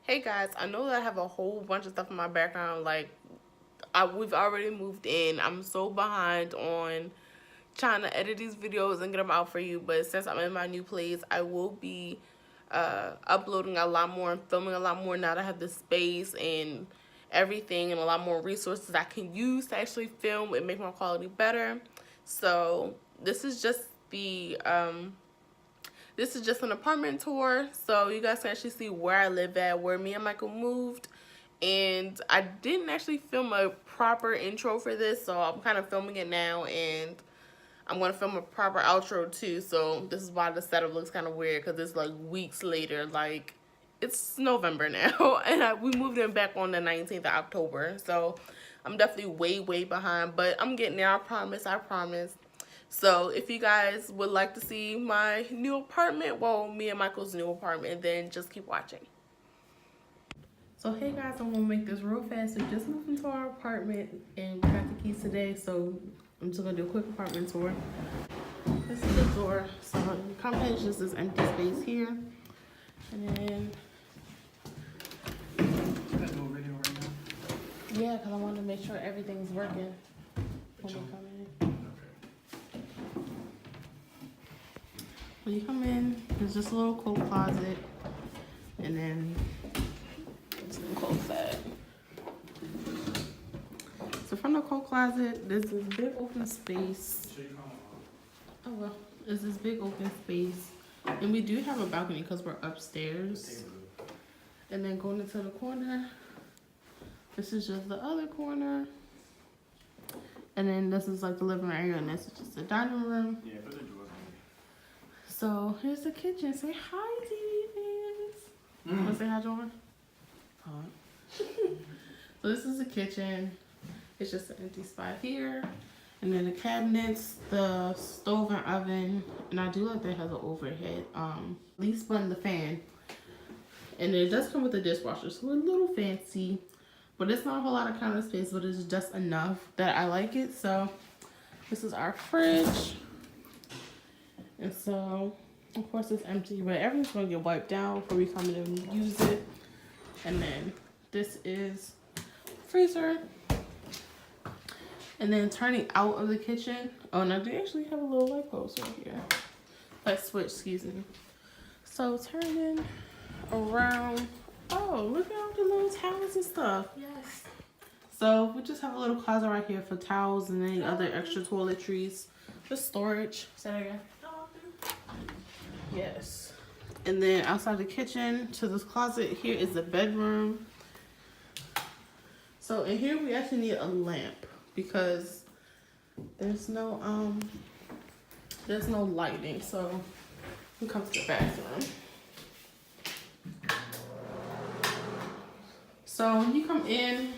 Hey guys, I know that I have a whole bunch of stuff in my background. Like, we've already moved in. I'm so behind on trying to edit these videos and get them out for you. But since I'm in my new place, I will be uploading a lot more and filming a lot more now that I have the space and everything and a lot more resources I can use to actually film and make my quality better. So this is just an apartment tour, so you guys can actually see where I live at, where me and Michael moved. And I didn't actually film a proper intro for this, so I'm kind of filming it now, and I'm going to film a proper outro too. So this is why the setup looks kind of weird, because it's like weeks later. Like, it's November now, and we moved in back on the 19th of October. So I'm definitely way behind, but I'm getting there. I promise. So if you guys would like to see my new apartment, well, me and Michael's new apartment, then just keep watching. So hey guys, I'm gonna make this real fast. We just moved into our apartment and we got the keys today, so I'm just gonna do a quick apartment tour. This is the door. So you come in, it's just this empty space here. And then yeah, because I want to make sure everything's working when we come in. When you come in, there's just a little coat closet, and then let's close that. So from the coat closet, there's this big open space. Oh well, there's this big open space, and we do have a balcony because we're upstairs. And then going into the corner, this is just the other corner. And then this is like the living room area, and this is just the dining room. Yeah, put the drawers on. So here's the kitchen. Say hi, TV fans. Want to say hi, John? Hi. So this is the kitchen. It's just an empty spot here. And then the cabinets, the stove and oven. And I do like that it has an overhead. At least button the fan. And it does come with a dishwasher, so a little fancy. But it's not a whole lot of counter space, but it's just enough that I like it. So this is our fridge. And so, of course, it's empty, but everything's going to get wiped down before we come in and use it. And then this is freezer. And then turning out of the kitchen. Oh, and I do actually have a little light post right here. Light switch, excuse me. So turning around. Oh, look at all the little towels and stuff. Yes. So we just have a little closet right here for towels and any other extra toiletries. Just storage. Say that again. Yes. And then outside the kitchen to this closet here is the bedroom. So in here we actually need a lamp because there's no lighting. So we come to the bathroom. So when you come in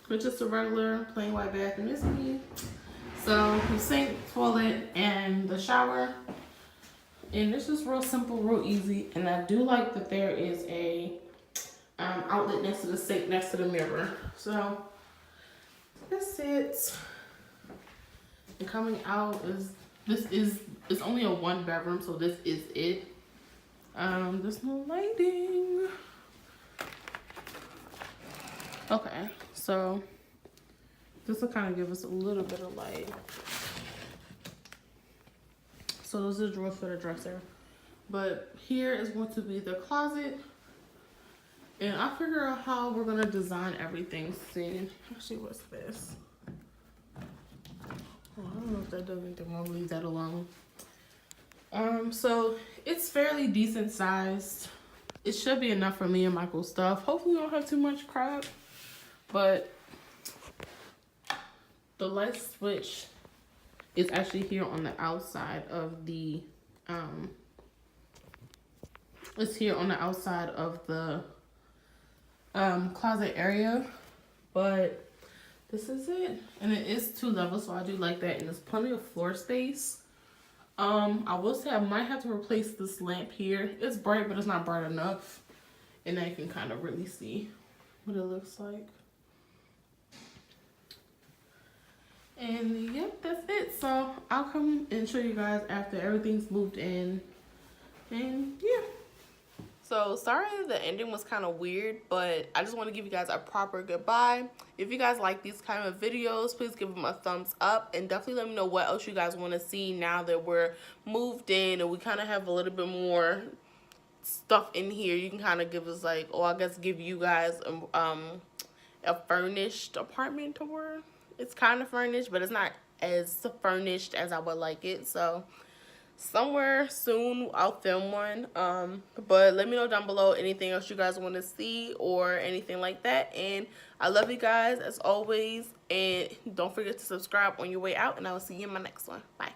with just a regular plain white bathroom, it's me. So the sink, toilet, and the shower. And it's just real simple, real easy. And I do like that there is a outlet next to the sink, next to the mirror. So that's it. And coming out it's only a one bedroom, so this is it. There's no lighting. Okay, so this will kind of give us a little bit of light. So those are the drawers for the dresser. But here is going to be the closet. And I'll figure out how we're going to design everything soon. Actually, what's this? Oh, I don't know if that does anything. I'll leave that alone. So it's fairly decent sized. It should be enough for me and Michael's stuff. Hopefully we don't have too much crap. But the light switch is actually here on the outside of the it's here on the outside of the closet area. But this is it, and it is 2 levels, so I do like that, and there's plenty of floor space. I will say I might have to replace this lamp here. It's bright, but it's not bright enough, and now you can kind of really see what it looks like. And yep, that's it. So I'll come and show you guys after everything's moved in. And yeah. So sorry the ending was kind of weird, but I just want to give you guys a proper goodbye. If you guys like these kind of videos, please give them a thumbs up, and definitely let me know what else you guys want to see now that we're moved in and we kind of have a little bit more stuff in here. You can kind of give us like, or I guess give you guys a furnished apartment tour. It's kind of furnished, but it's not as furnished as I would like it. So somewhere soon I'll film one. But let me know down below anything else you guys want to see or anything like that. And I love you guys as always, and don't forget to subscribe on your way out, and I will see you in my next one. Bye.